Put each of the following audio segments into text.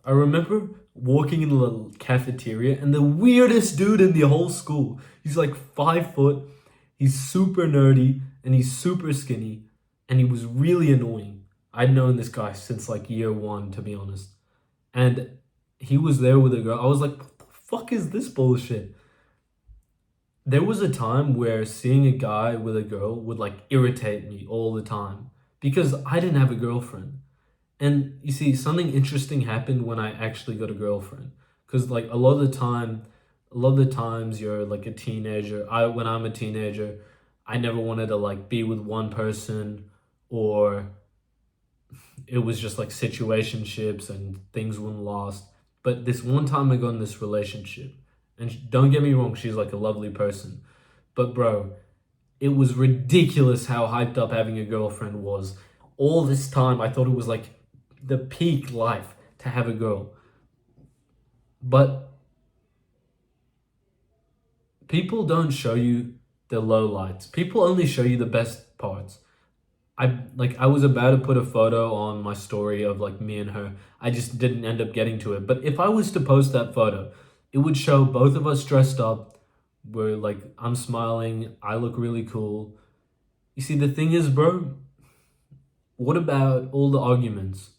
I remember walking in the cafeteria and the weirdest dude in the whole school. He's like 5 foot, he's super nerdy, and he's super skinny, and he was really annoying. I'd known this guy since like year one, to be honest. And he was there with a girl. I was like, what the fuck is this bullshit? There was a time where seeing a guy with a girl would like irritate me all the time because I didn't have a girlfriend. And you see, something interesting happened when I actually got a girlfriend. Because like a lot of the times you're like a teenager. When I'm a teenager, I never wanted to like be with one person, or it was just like situationships and things wouldn't last. But this one time I got in this relationship, and don't get me wrong, she's like a lovely person. But bro, it was ridiculous how hyped up having a girlfriend was. All this time, I thought it was like the peak life to have a girl. But people don't show you the low lights. People only show you the best parts. I was about to put a photo on my story of like me and her. I just didn't end up getting to it. But if I was to post that photo, it would show both of us dressed up. We're like, I'm smiling, I look really cool. You see, the thing is, bro, what about all the arguments?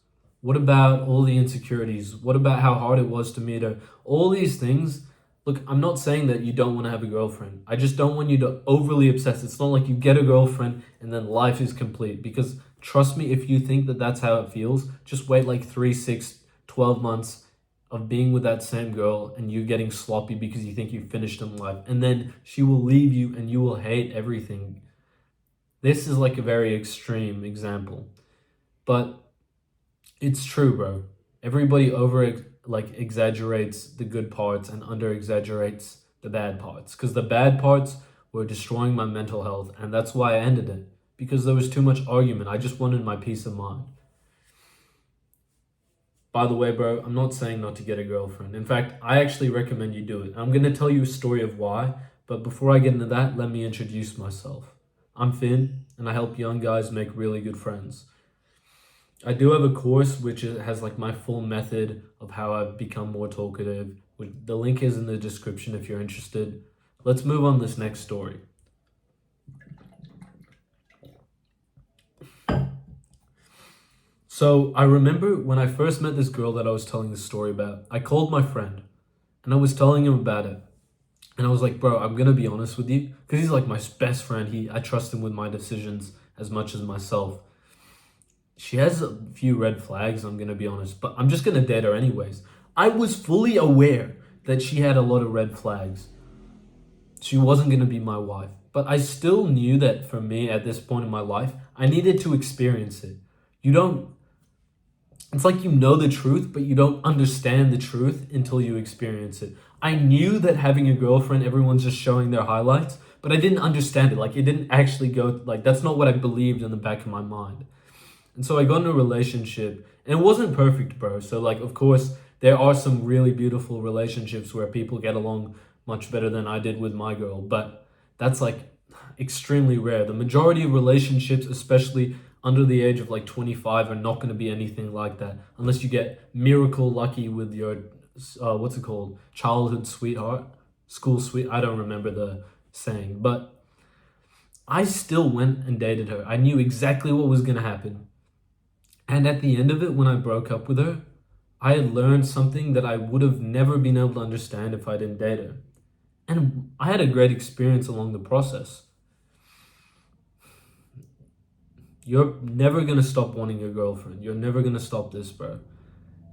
What about all the insecurities? What about how hard it was to meet her? All these things. Look, I'm not saying that you don't want to have a girlfriend. I just don't want you to overly obsess. It's not like you get a girlfriend and then life is complete. Because trust me, if you think that that's how it feels, just wait like 3, 6, 12 months of being with that same girl and you getting sloppy because you think you finished in life. And then she will leave you and you will hate everything. This is like a very extreme example. But it's true, bro. Everybody exaggerates the good parts and under exaggerates the bad parts. Because the bad parts were destroying my mental health, and that's why I ended it. Because there was too much argument. I just wanted my peace of mind. By the way, bro, I'm not saying not to get a girlfriend. In fact, I actually recommend you do it. I'm gonna tell you a story of why, but before I get into that, let me introduce myself. I'm Finn, and I help young guys make really good friends. I do have a course which has like my full method of how I've become more talkative. The link is in the description if you're interested. Let's move on to this next story. So I remember when I first met this girl that I was telling this story about, I called my friend and I was telling him about it. And I was like, bro, I'm gonna be honest with you, because he's like my best friend. I trust him with my decisions as much as myself. She has a few red flags, I'm gonna be honest, but I'm just gonna date her anyways. I was fully aware that she had a lot of red flags. She wasn't gonna be my wife, but I still knew that for me at this point in my life, I needed to experience it. You don't, it's like you know the truth, but you don't understand the truth until you experience it. I knew that having a girlfriend, everyone's just showing their highlights, but I didn't understand it. Like, it didn't actually go, like, that's not what I believed in the back of my mind. And so I got in a relationship, and it wasn't perfect, bro. So, like, of course, there are some really beautiful relationships where people get along much better than I did with my girl, but that's like extremely rare. The majority of relationships, especially under the age of like 25, are not going to be anything like that unless you get miracle lucky with your, what's it called? Childhood sweetheart? School sweet? I don't remember the saying, but I still went and dated her. I knew exactly what was going to happen. And at the end of it, when I broke up with her, I had learned something that I would have never been able to understand if I didn't date her. And I had a great experience along the process. You're never going to stop wanting a girlfriend. You're never going to stop this, bro.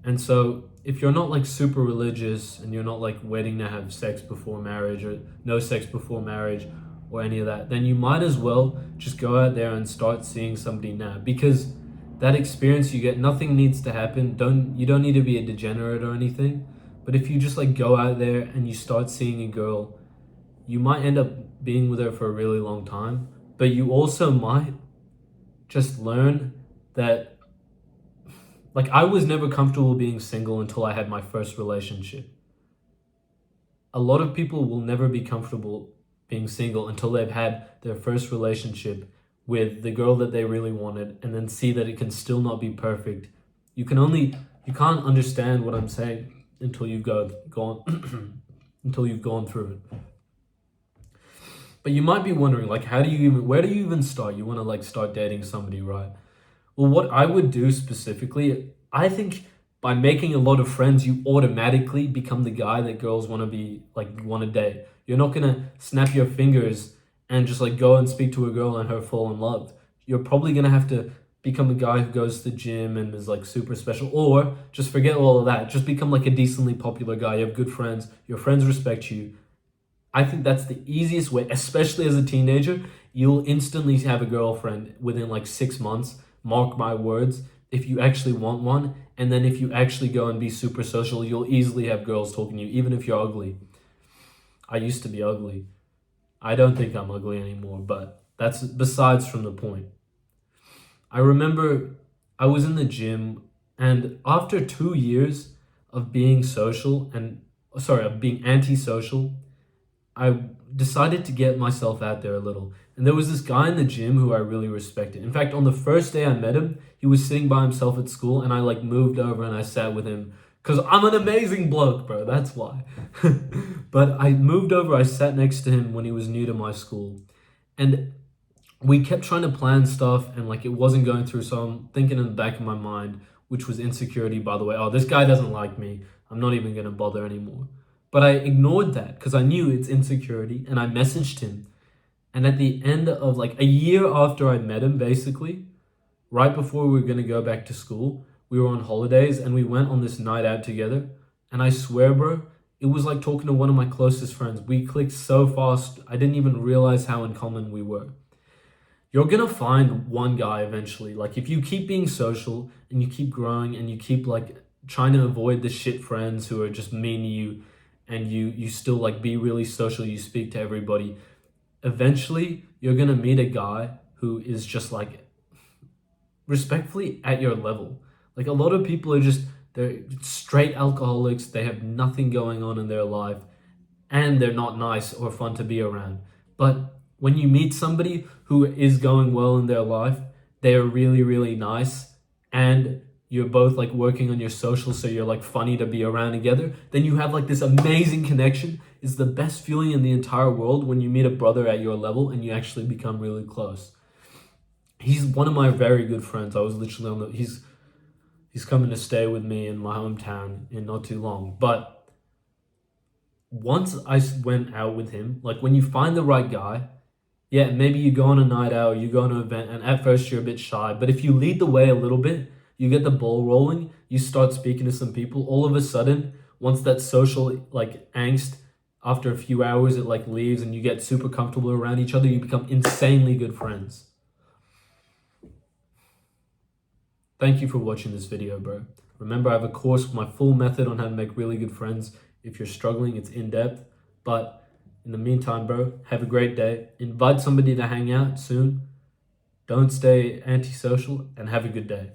And so if you're not like super religious and you're not like waiting to have sex before marriage or no sex before marriage or any of that, then you might as well just go out there and start seeing somebody now, because that experience you get, nothing needs to happen. You don't need to be a degenerate or anything. But if you just like go out there and you start seeing a girl, you might end up being with her for a really long time. But you also might just learn that, like, I was never comfortable being single until I had my first relationship. A lot of people will never be comfortable being single until they've had their first relationship with the girl that they really wanted, and then see that it can still not be perfect. You can only You can't understand what I'm saying until you've gone until you've gone through it. But you might be wondering, like, where do you even start? You want to like start dating somebody, right? Well, what I would do specifically, I think by making a lot of friends, you automatically become the guy that girls want to date. You're not gonna snap your fingers and just like go and speak to a girl and her fall in love. You're probably gonna have to become a guy who goes to the gym and is like super special, or just forget all of that. Just become like a decently popular guy. You have good friends. Your friends respect you. I think that's the easiest way, especially as a teenager. You'll instantly have a girlfriend within like 6 months. Mark my words. If you actually want one, and then if you actually go and be super social, you'll easily have girls talking to you, even if you're ugly. I used to be ugly. I don't think I'm ugly anymore, but that's besides from the point. I remember I was in the gym, and after 2 years of being of being antisocial, I decided to get myself out there a little. And there was this guy in the gym who I really respected. In fact, on the first day I met him, he was sitting by himself at school, and I like moved over and I sat with him because I'm an amazing bloke, bro. That's why. But I moved over, I sat next to him when he was new to my school. And we kept trying to plan stuff, and like it wasn't going through. So I'm thinking in the back of my mind, which was insecurity, by the way, oh, this guy doesn't like me. I'm not even going to bother anymore. But I ignored that because I knew it's insecurity, and I messaged him. And at the end of like a year after I met him, basically, right before we were going to go back to school, we were on holidays and we went on this night out together. And I swear, bro, it was like talking to one of my closest friends. We clicked so fast, I didn't even realize how in common we were. You're going to find one guy eventually. Like if you keep being social and you keep growing and you keep like trying to avoid the shit friends who are just mean to you, and you still like be really social, you speak to everybody, eventually you're gonna meet a guy who is just like respectfully at your level. Like a lot of people are just, they're straight alcoholics, they have nothing going on in their life, and they're not nice or fun to be around. But when you meet somebody who is going well in their life, they are really, really nice, and you're both like working on your social, so you're like funny to be around together, then you have like this amazing connection. It's the best feeling in the entire world when you meet a brother at your level and you actually become really close. He's one of my very good friends. I was literally on the, he's coming to stay with me in my hometown in not too long. But once I went out with him, like when you find the right guy, yeah, maybe you go on a night out, or you go on an event, and at first you're a bit shy, but if you lead the way a little bit, you get the ball rolling, you start speaking to some people, all of a sudden, once that social like angst, after a few hours, it like leaves and you get super comfortable around each other, you become insanely good friends. Thank you for watching this video, bro. Remember, I have a course with my full method on how to make really good friends. If you're struggling, it's in depth. But in the meantime, bro, have a great day. Invite somebody to hang out soon. Don't stay antisocial, and have a good day.